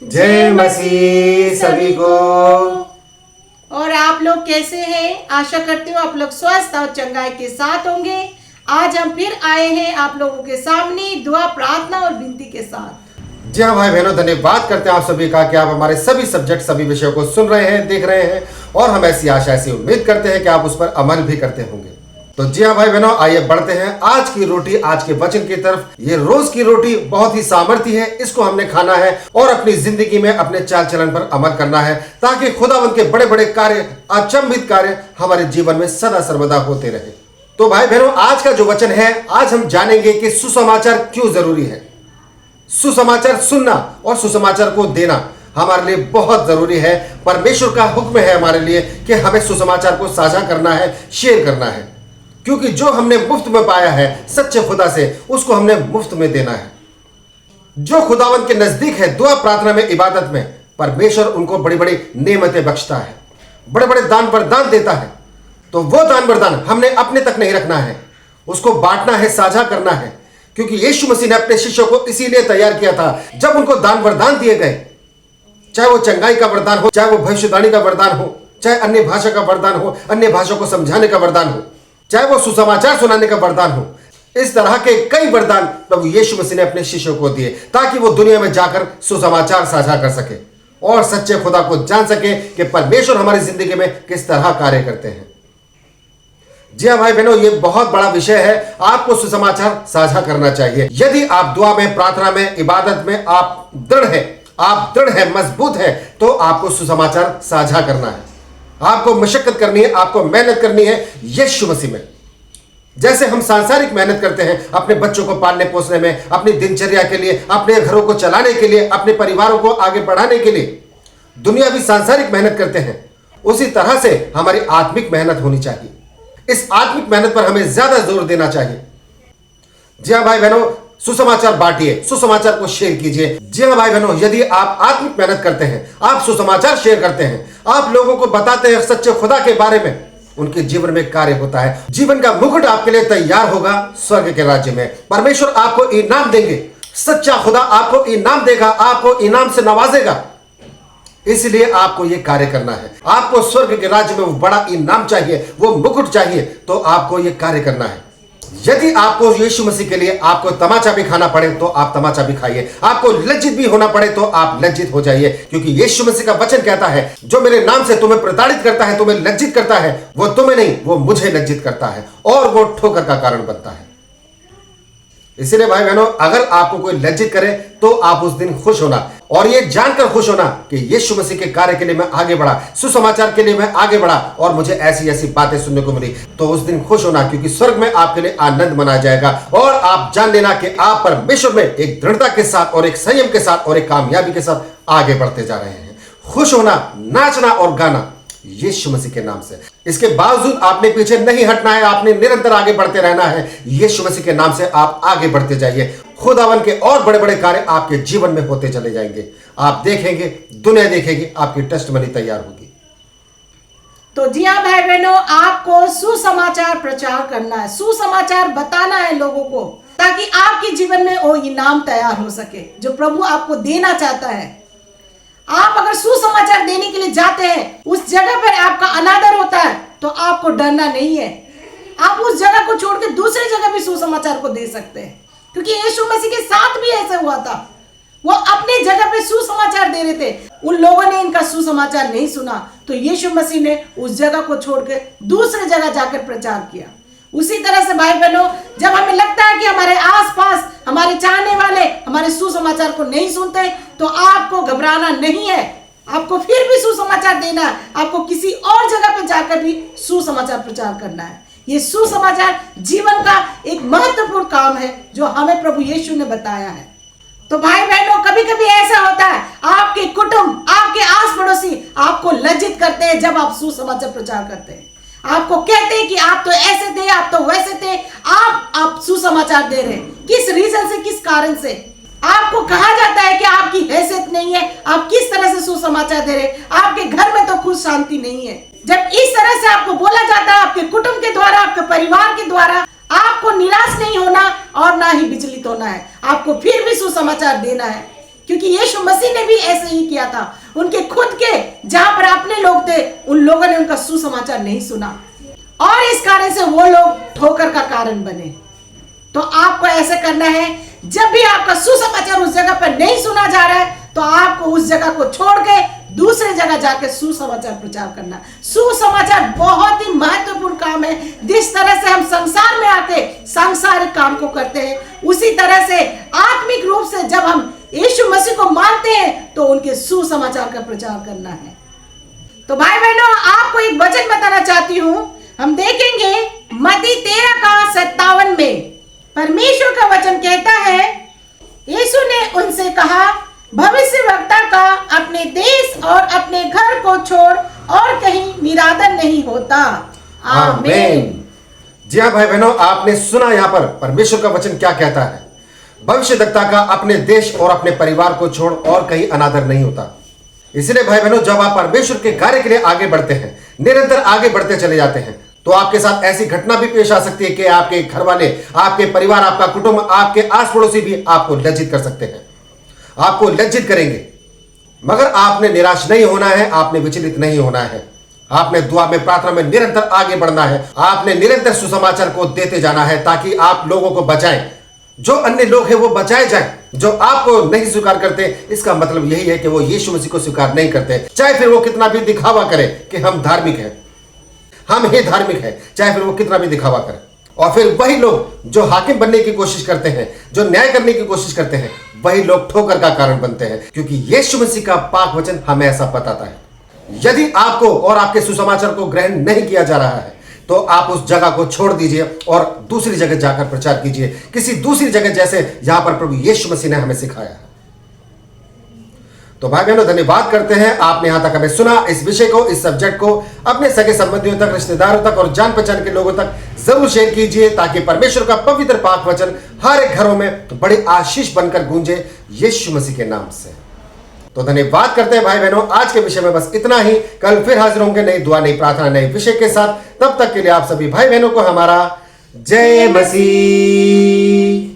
जय मसीह सभी को। और आप लोग कैसे हैं? आशा करती हूँ आप लोग स्वस्थ और चंगाई के साथ होंगे। आज हम फिर आए हैं आप लोगों के सामने दुआ, प्रार्थना और विनती के साथ। जी हाँ भाई बहनों, धन्यवाद करते हैं आप सभी का कि आप हमारे सभी सब्जेक्ट, सभी विषयों को सुन रहे हैं, देख रहे हैं और हम ऐसी आशा, ऐसी उम्मीद करते हैं कि आप उस पर अमल भी करते होंगे। तो जी हाँ भाई बहनों, आइए बढ़ते हैं आज की रोटी, आज के वचन की तरफ। ये रोज की रोटी बहुत ही सामर्थ्य है, इसको हमने खाना है और अपनी जिंदगी में अपने चाल चलन पर अमल करना है, ताकि खुदावंद के बड़े बड़े कार्य, अचंभित कार्य हमारे जीवन में सदा सर्वदा होते रहे। तो भाई बहनों, आज का जो वचन है, आज हम जानेंगे कि सुसमाचार क्यों जरूरी है। सुसमाचार सुनना और सुसमाचार को देना हमारे लिए बहुत जरूरी है। परमेश्वर का हुक्म है हमारे लिए कि हमें सुसमाचार को साझा करना है, शेयर करना है, क्योंकि जो हमने मुफ्त में पाया है सच्चे खुदा से, उसको हमने मुफ्त में देना है। जो खुदावंद के नजदीक है, दुआ, प्रार्थना में, इबादत में, परमेश्वर उनको बड़ी बड़ी नेमतें बख्शता है, बड़े बड़े दान वरदान देता है। तो वो दान वरदान हमने अपने तक नहीं रखना है, उसको बांटना है, साझा करना है, क्योंकि यीशु मसीह ने अपने शिष्यों को इसीलिए तैयार किया था। जब उनको दान वरदान दिए गए, चाहे वो चंगाई का वरदान हो, चाहे वो भविष्यवाणी का वरदान हो, चाहे अन्य भाषा का वरदान हो, अन्य भाषा को समझाने का वरदान हो, चाहे वो सुसमाचार सुनाने का वरदान हो, इस तरह के कई वरदान प्रभु यीशु मसीह ने अपने शिष्यों को दिए, ताकि वो दुनिया में जाकर सुसमाचार साझा कर सके और सच्चे खुदा को जान सके कि परमेश्वर हमारी जिंदगी में किस तरह कार्य करते हैं। जी हाँ भाई बहनों, ये बहुत बड़ा विषय है। आपको सुसमाचार साझा करना चाहिए। यदि आप दुआ में, प्रार्थना में, इबादत में आप दृढ़ है, मजबूत है, तो आपको सुसमाचार साझा करना है। आपको मशक्कत करनी है, आपको मेहनत करनी है यीशु मसीह में। जैसे हम सांसारिक मेहनत करते हैं अपने बच्चों को पालने पोसने में, अपनी दिनचर्या के लिए, अपने घरों को चलाने के लिए, अपने परिवारों को आगे बढ़ाने के लिए दुनियावी सांसारिक मेहनत करते हैं, उसी तरह से हमारी आत्मिक मेहनत होनी चाहिए। इस आत्मिक मेहनत पर हमें ज्यादा जोर देना चाहिए। जी हाँ भाई बहनों, सुसमाचार बांटिए, सुसमाचार को शेयर कीजिए। जी हाँ भाई बहनों, यदि आप आत्मिक मेहनत करते हैं, आप सुसमाचार शेयर करते हैं, आप लोगों को बताते हैं सच्चे खुदा के बारे में, उनके जीवन में कार्य होता है। जीवन का मुकुट आपके लिए तैयार होगा स्वर्ग के राज्य में। परमेश्वर आपको इनाम देंगे, सच्चा खुदा आपको इनाम देगा, आपको इनाम से नवाजेगा। इसलिए आपको यह कार्य करना है। आपको स्वर्ग के राज्य में वो बड़ा इनाम चाहिए, वो मुकुट चाहिए, तो आपको यह कार्य करना है। यदि आपको यीशु मसीह के लिए आपको तमाचा भी खाना पड़े तो आप तमाचा भी खाइए, आपको लज्जित भी होना पड़े तो आप लज्जित हो जाइए, क्योंकि यीशु मसीह का वचन कहता है, जो मेरे नाम से तुम्हें प्रताड़ित करता है, तुम्हें लज्जित करता है, वो तुम्हें नहीं, वो मुझे लज्जित करता है और वो ठोकर का कारण बनता है। इसलिए भाई बहनों, अगर आपको कोई लज्जित करे तो आप उस दिन खुश होना और ये जानकर खुश होना कि यीशु मसीह के कार्य के लिए मैं आगे बढ़ा, सुसमाचार के लिए मैं आगे बढ़ा और मुझे ऐसी ऐसी बातें सुनने को मिली। तो उस दिन खुश होना, क्योंकि स्वर्ग में आपके लिए आनंद मनाया जाएगा और आप जान लेना कि आप परमेश्वर में एक दृढ़ता के साथ और एक संयम के साथ और एक कामयाबी के साथ आगे बढ़ते जा रहे हैं। खुश होना, नाचना और गाना यीशु मसीह के नाम से। इसके बावजूद आपने पीछे नहीं हटना है, आपने निरंतर आगे बढ़ते रहना है। यीशु मसीह के नाम से आप आगे बढ़ते जाइए। खुदावन के और बड़े बड़े कार्य आपके जीवन में होते चले जाएंगे। आप देखेंगे, दुनिया देखेगी, आपकी टेस्टमनी तैयार होगी। तो जी हाँ भाई बहनों, आपको सुसमाचार प्रचार करना है, सुसमाचार बताना है लोगों को, ताकि आपके जीवन में वो इनाम तैयार हो सके जो प्रभु आपको देना चाहता है। आप अगर सुसमाचार देने के लिए जाते हैं, उस जगह पर आपका अनादर होता है, तो आपको डरना नहीं है। आप उस जगह को छोड़ के दूसरी जगह भी सुसमाचार को दे सकते हैं, क्योंकि यीशु मसीह के साथ भी ऐसा हुआ था। वो अपनी जगह पे सुसमाचार दे रहे थे, उन लोगों ने इनका सुसमाचार नहीं सुना, तो यीशु मसीह ने उस जगह को छोड़ के दूसरी जगह जाकर प्रचार किया। उसी तरह से भाई बहनों, जब हमें लगता है कि हमारे आसपास हमारे चाहने वाले हमारे सुसमाचार को नहीं सुनते, तो आपको घबराना नहीं है। आपको फिर भी सुसमाचार देना है, आपको किसी और जगह पे जाकर भी सुसमाचार प्रचार करना है। ये सुसमाचार जीवन का एक महत्वपूर्ण काम है जो हमें प्रभु यीशु ने बताया है। तो भाई बहनों, कभी कभी ऐसा होता है, आपके कुटुंब, आपके आस पड़ोसी आपको लज्जित करते हैं जब आप सुसमाचार प्रचार करते हैं। आपको कहते हैं कि आप तो ऐसे थे, आप तो वैसे थे, आप सुसमाचार दे रहे हैं। किस रीजन से, किस कारण से? आपको कहा जाता है कि आपकी हैसियत नहीं है, आप किस तरह से सुसमाचार दे रहे, आपके घर में तो खुद शांति नहीं है। जब इस तरह से आपको बोला जाता है, आपके कुटुंब के द्वारा, आपके परिवार के द्वारा, आपको निराश नहीं होना और ना ही विचलित होना है, आपको फिर भी सुसमाचार देना है। क्योंकि यीशु मसीह ने भी ऐसे ही किया था। उनके खुद के जहां पर अपने लोग थे, उन लोगों ने उनका सुसमाचार नहीं सुना और इस कारण से वो लोग ठोकर का कारण बने। तो आपको ऐसे करना है, जब भी आपका सुसमाचार उस जगह पर नहीं सुना जा रहा है तो आपको उस जगह को छोड़ के दूसरे जगह जाके सुसमाचार प्रचार करना। सुसमाचार बहुत ही महत्वपूर्ण काम है। जिस तरह से हम संसार में आके सांसारिक काम को करते हैं, उसी तरह से आत्मिक रूप से जब हम यीशु मसीह को मानते हैं तो उनके सुसमाचार का प्रचार करना है। तो भाई बहनों, आपको एक वचन बताना चाहती हूं। हम देखेंगे मत्ती 13:57 में परमेश्वर का वचन कहता है, यीशु ने उनसे कहा, भविष्यवक्ता का अपने देश और अपने घर को छोड़ और कहीं निरादर नहीं होता। आमीन। जी हाँ भाई बहनों, आपने सुना यहाँ पर परमेश्वर का वचन क्या कहता है। भविष्यवक्ता का अपने देश और अपने परिवार को छोड़ और कहीं अनादर नहीं होता। इसलिए भाई बहनों, जब आप परमेश्वर के कार्य के लिए आगे बढ़ते हैं, निरंतर आगे बढ़ते चले जाते हैं, तो आपके साथ ऐसी घटना भी पेश आ सकती है कि आपके घर वाले, आपके परिवार, आपका कुटुंब, आपके आस पड़ोसी भी आपको लज्जित कर सकते हैं, आपको लज्जित करेंगे। मगर आपने निराश नहीं होना है, आपने विचलित नहीं होना है। आपने दुआ में, प्रार्थना में निरंतर आगे बढ़ना है। आपने निरंतर सुसमाचार को देते जाना है ताकि आप लोगों को बचाएं। जो अन्य लोग हैं वो बचाए जाएं। जो आपको नहीं स्वीकार करते, इसका मतलब यही है कि वो यीशु मसीह को स्वीकार नहीं करते। चाहे फिर वो कितना भी दिखावा करे कि हम धार्मिक हैं, हम ही धार्मिक हैं, चाहे फिर वो कितना भी दिखावा करे। और फिर वही लोग जो हाकिम बनने की कोशिश करते हैं, जो न्याय करने की कोशिश करते हैं, वही लोग ठोकर का कारण बनते हैं। क्योंकि यीशु मसीह का पाक वचन हमें ऐसा बताता है, यदि आपको और आपके सुसमाचार को ग्रहण नहीं किया जा रहा है तो आप उस जगह को छोड़ दीजिए और दूसरी जगह जाकर प्रचार कीजिए, किसी दूसरी जगह, जैसे यहां पर प्रभु यीशु मसीह ने हमें सिखाया है। तो भाई बहनों, धन्यवाद करते हैं आपने यहां तक हमें सुना। इस विषय को, इस सब्जेक्ट को अपने सगे संबंधियों तक, रिश्तेदारों तक और जान पहचान के लोगों तक जरूर शेयर कीजिए ताकि परमेश्वर का पवित्र पाक वचन हर एक घरों में बड़ी आशीष बनकर गूंजे यीशु मसीह के नाम से। तो धन्यवाद करते हैं भाई बहनों। आज के विषय में बस इतना ही। कल फिर हाजिर होंगे नई दुआ, नई प्रार्थना, नए विषय के साथ। तब तक के लिए आप सभी भाई बहनों को हमारा जय मसीह।